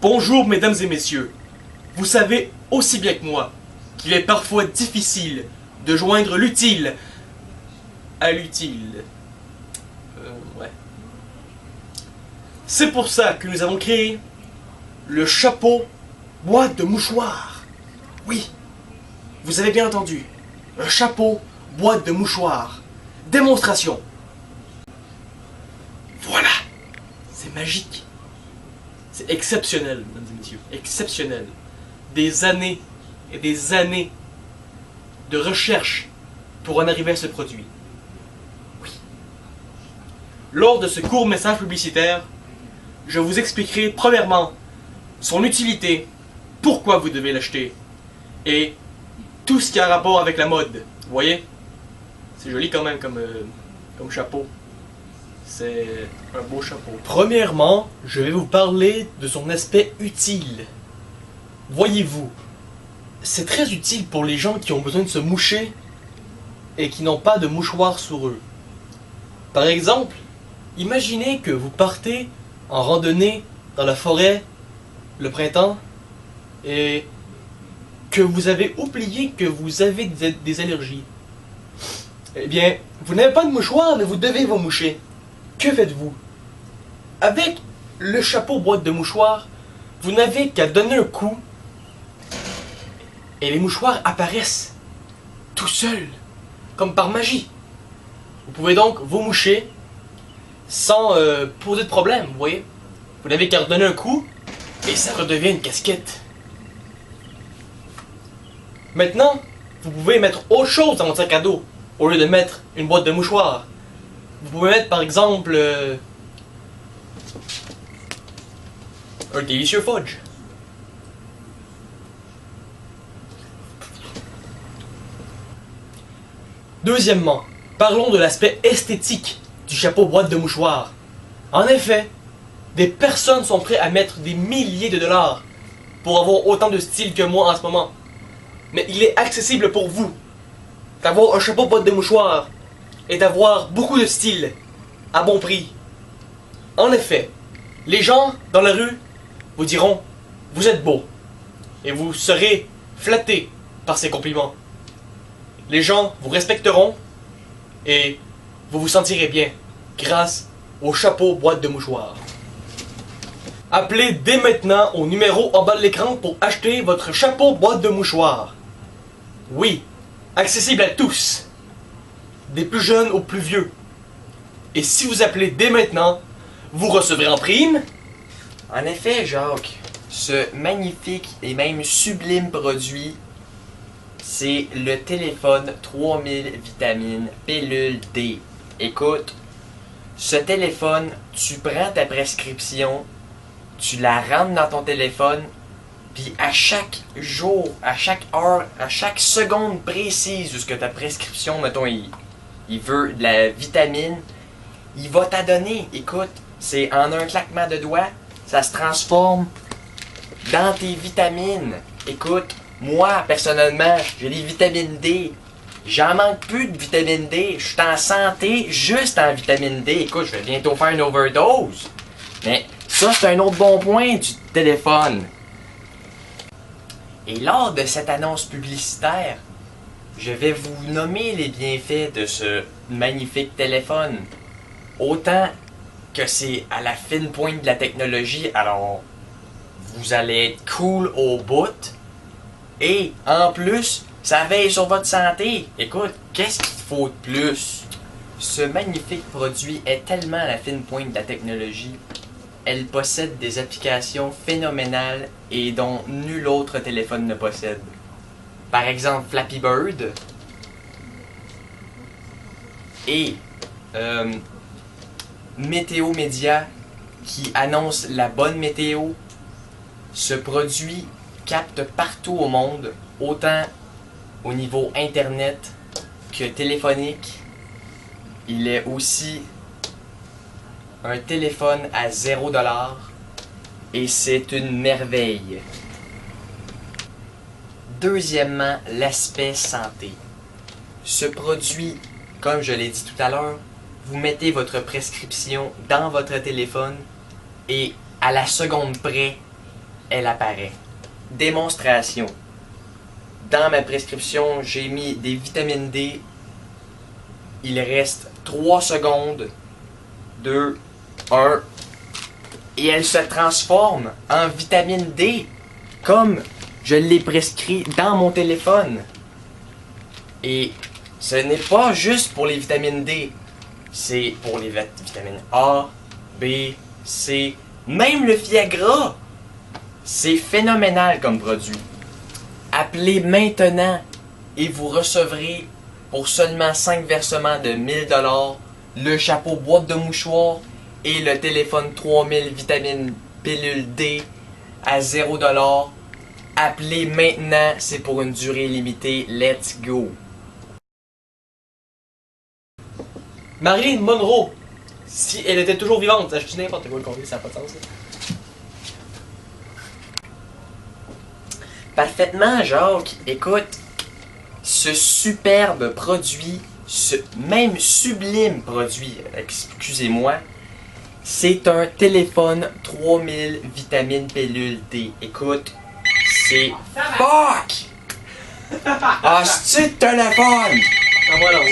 Bonjour mesdames et messieurs. Vous savez aussi bien que moi qu'il est parfois difficile de joindre l'utile à l'utile. Ouais. C'est pour ça que nous avons créé le chapeau boîte de mouchoirs. Oui, vous avez bien entendu. Un chapeau boîte de mouchoirs. Démonstration. Voilà. C'est magique. C'est exceptionnel, mesdames et messieurs. Exceptionnel. Des années et des années de recherche pour en arriver à ce produit. Oui. Lors de ce court message publicitaire, je vous expliquerai premièrement son utilité, pourquoi vous devez l'acheter, et tout ce qui a rapport avec la mode. Vous voyez? C'est joli quand même comme chapeau. C'est un beau chapeau. Premièrement, je vais vous parler de son aspect utile. Voyez-vous, c'est très utile pour les gens qui ont besoin de se moucher et qui n'ont pas de mouchoir sur eux. Par exemple, imaginez que vous partez en randonnée dans la forêt le printemps et que vous avez oublié que vous avez des allergies. Eh bien, vous n'avez pas de mouchoir, mais vous devez vous moucher. Que faites-vous? Avec le chapeau boîte de mouchoirs, vous n'avez qu'à donner un coup et les mouchoirs apparaissent tout seuls, comme par magie. Vous pouvez donc vous moucher sans poser de problème, vous voyez? Vous n'avez qu'à redonner un coup et ça redevient une casquette. Maintenant, vous pouvez mettre autre chose dans votre sac à dos au lieu de mettre une boîte de mouchoirs. Vous pouvez mettre par exemple un délicieux fudge. Deuxièmement, parlons de l'aspect esthétique du chapeau boîte de mouchoirs. En effet, des personnes sont prêtes à mettre des milliers de dollars pour avoir autant de style que moi en ce moment. Mais il est accessible pour vous d'avoir un chapeau boîte de mouchoirs et d'avoir beaucoup de style à bon prix. En effet, les gens dans la rue vous diront « Vous êtes beau » et vous serez flatté par ces compliments. Les gens vous respecteront et vous vous sentirez bien grâce au chapeau boîte de mouchoirs. Appelez dès maintenant au numéro en bas de l'écran pour acheter votre chapeau boîte de mouchoirs. Oui, accessible à tous, des plus jeunes aux plus vieux. Et si vous appelez dès maintenant, vous recevrez en prime... En effet, Jacques, ce magnifique et même sublime produit, c'est le téléphone 3000 vitamines pilule D. Écoute, ce téléphone, tu prends ta prescription, tu la rentres dans ton téléphone, puis à chaque jour, à chaque heure, à chaque seconde précise où ce que ta prescription, mettons, il veut de la vitamine, il va t'adonner. Écoute, c'est en un claquement de doigts, ça se transforme dans tes vitamines. Écoute, moi, personnellement, j'ai des vitamines D. J'en manque plus de vitamine D. Je suis en santé juste en vitamine D. Écoute, je vais bientôt faire une overdose. Mais ça, c'est un autre bon point du téléphone. Et lors de cette annonce publicitaire, je vais vous nommer les bienfaits de ce magnifique téléphone. Autant que c'est à la fine pointe de la technologie, alors vous allez être cool au bout. Et en plus, ça veille sur votre santé. Écoute, qu'est-ce qu'il faut de plus? Ce magnifique produit est tellement à la fine pointe de la technologie. Elle possède des applications phénoménales et dont nul autre téléphone ne possède. Par exemple, Flappy Bird et Météo Média qui annonce la bonne météo. Ce produit capte partout au monde, autant au niveau internet que téléphonique. Il est aussi un téléphone à 0$ et c'est une merveille. Deuxièmement, l'aspect santé. Ce produit, comme je l'ai dit tout à l'heure, vous mettez votre prescription dans votre téléphone et à la seconde près, elle apparaît. Démonstration. Dans ma prescription, j'ai mis des vitamines D. Il reste 3 secondes. 2, 1. Et elle se transforme en vitamine D. Comme je l'ai prescrit dans mon téléphone. Et ce n'est pas juste pour les vitamines D. C'est pour les vitamines A, B, C, même le Viagra. C'est phénoménal comme produit. Appelez maintenant et vous recevrez pour seulement 5 versements de 1000$ le chapeau boîte de mouchoirs et le téléphone 3000 vitamines pilule D à 0$. Appelez maintenant, c'est pour une durée limitée. Let's go! Marilyn Monroe, si elle était toujours vivante, je dis n'importe quoi le conduit, ça n'a pas de sens. Là. Parfaitement, Jacques. Écoute, ce superbe produit, ce même sublime produit, excusez-moi, c'est un téléphone 3000 vitamines pilule D. Écoute, c'est fuck! Ah, c'est téléphone! Ah voilà, oui.